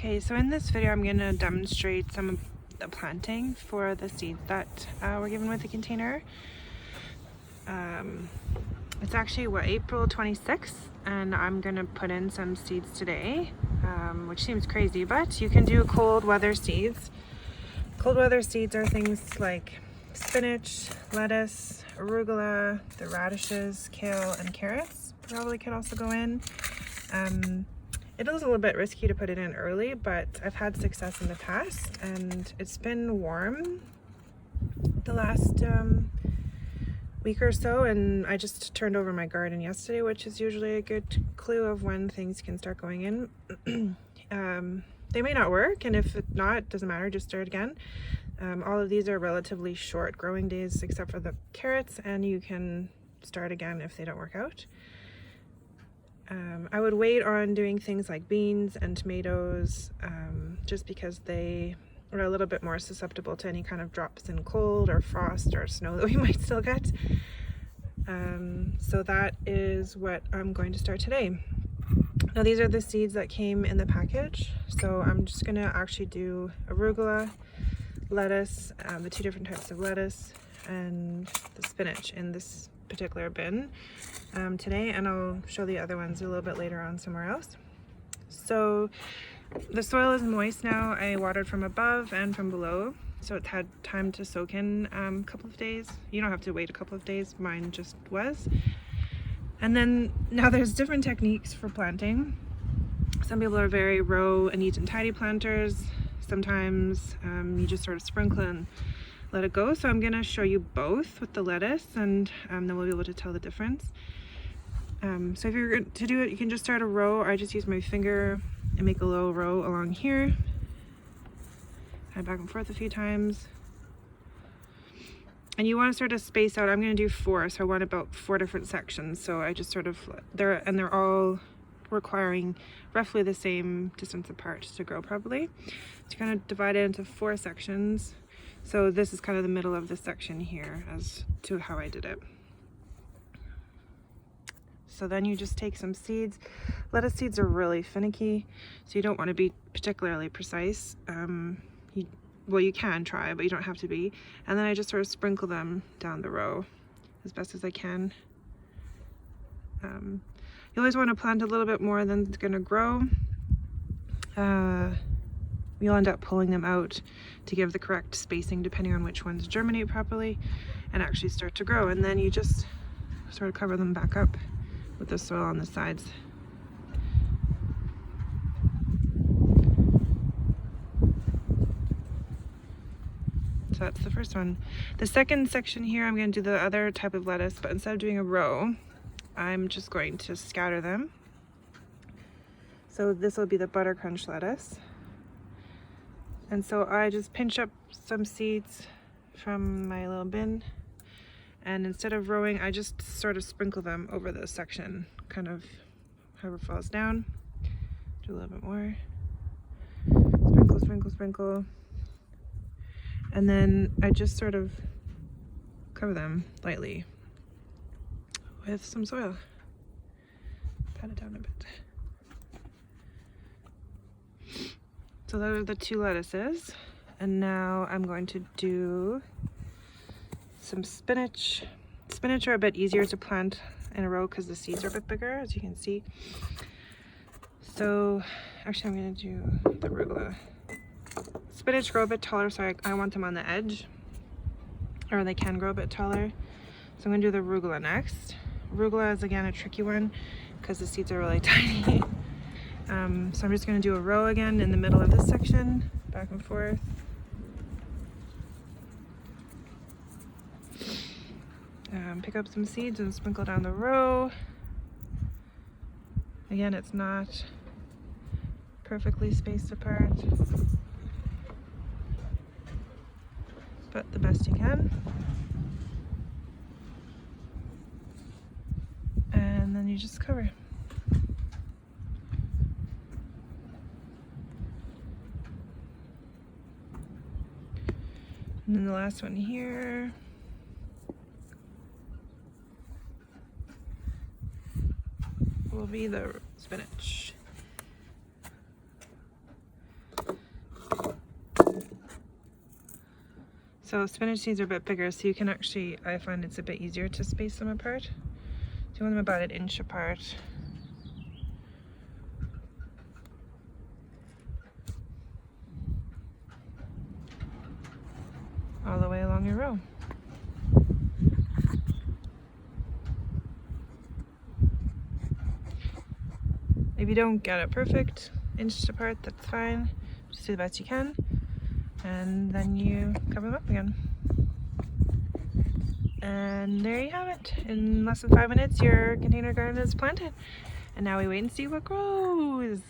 Okay, so in this video I'm going to demonstrate some of the planting for the seeds that were given with the container. It's actually April 26th, and I'm going to put in some seeds today, which seems crazy, but you can do cold weather seeds. Cold weather seeds are things like spinach, lettuce, arugala, the radishes, kale, and carrots probably could also go in. It is a little bit risky to put it in early, but I've had success in the past, and it's been warm the last week or so, and I just turned over my garden yesterday, which is usually a good clue of when things can start going in. They may not work, and if not, it doesn't matter, just start again. All of these are relatively short growing days except for the carrots, and you can start again if they don't work out. I would wait on doing things like beans and tomatoes, just because they are a little bit more susceptible to any kind of drops in cold or frost or snow that we might still get. So that is what I'm going to start today. Now these are the seeds that came in the package. So I'm just going to actually do arugula, lettuce, the two different types of lettuce, and the spinach in this particular bin today, and I'll show the other ones a little bit later on somewhere else. So the soil is moist now. I watered from above and from below, so it's had time to soak in a couple of days. You don't have to wait a couple of days, mine just was. And then now there's different techniques for planting. Some people are very row and neat and tidy planters. Sometimes you just sort of sprinkle and let it go. So I'm going to show you both with the lettuce, and then we'll be able to tell the difference. So if you're going to do it, you can just start a row. I just use my finger and make a low row along here. Kind of back and forth a few times. And you want to sort of space out. I'm going to do 4, so I want about 4 different sections. So I just sort of, they're all requiring roughly the same distance apart to grow properly. So you kind of divide it into 4 sections. So this is kind of the middle of this section here as to how I did it. So then you just take some seeds. Lettuce seeds are really finicky, so you don't want to be particularly precise. Well, you can try, but you don't have to be. And then I just sort of sprinkle them down the row as best as I can. You always want to plant a little bit more than it's going to grow. You'll end up pulling them out to give the correct spacing depending on which ones germinate properly and actually start to grow. And then you just sort of cover them back up with the soil on the sides. So that's the first one. The second section here, I'm going to do the other type of lettuce, but instead of doing a row, I'm just going to scatter them. So this will be the butter crunch lettuce. And so I just pinch up some seeds from my little bin, and instead of rowing, I just sort of sprinkle them over the section, kind of however falls down. Do a little bit more. Sprinkle, sprinkle, sprinkle. And then I just sort of cover them lightly with some soil. Pat it down a bit. So those are the 2 lettuces, and now I'm going to do some spinach. Spinach are a bit easier to plant in a row because the seeds are a bit bigger, as you can see. So actually I'm going to do the arugula. Spinach grow a bit taller, so I want them on the edge, or they can grow a bit taller. So I'm going to do the arugula next. Arugula is again a tricky one because the seeds are really tiny. So I'm just going to do a row again in the middle of this section, back and forth. Pick up some seeds and sprinkle down the row. Again, it's not perfectly spaced apart, but the best you can. And then you just cover. And then the last one here. Will be the spinach. So spinach seeds are a bit bigger, so you can actually, I find it's a bit easier to space them apart. So you want them about an inch apart. All the way along your row. If you don't get it perfect, inch apart, that's fine. Just do the best you can. And then you cover them up again. And there you have it. In less than 5 minutes, your container garden is planted. And now we wait and see what grows.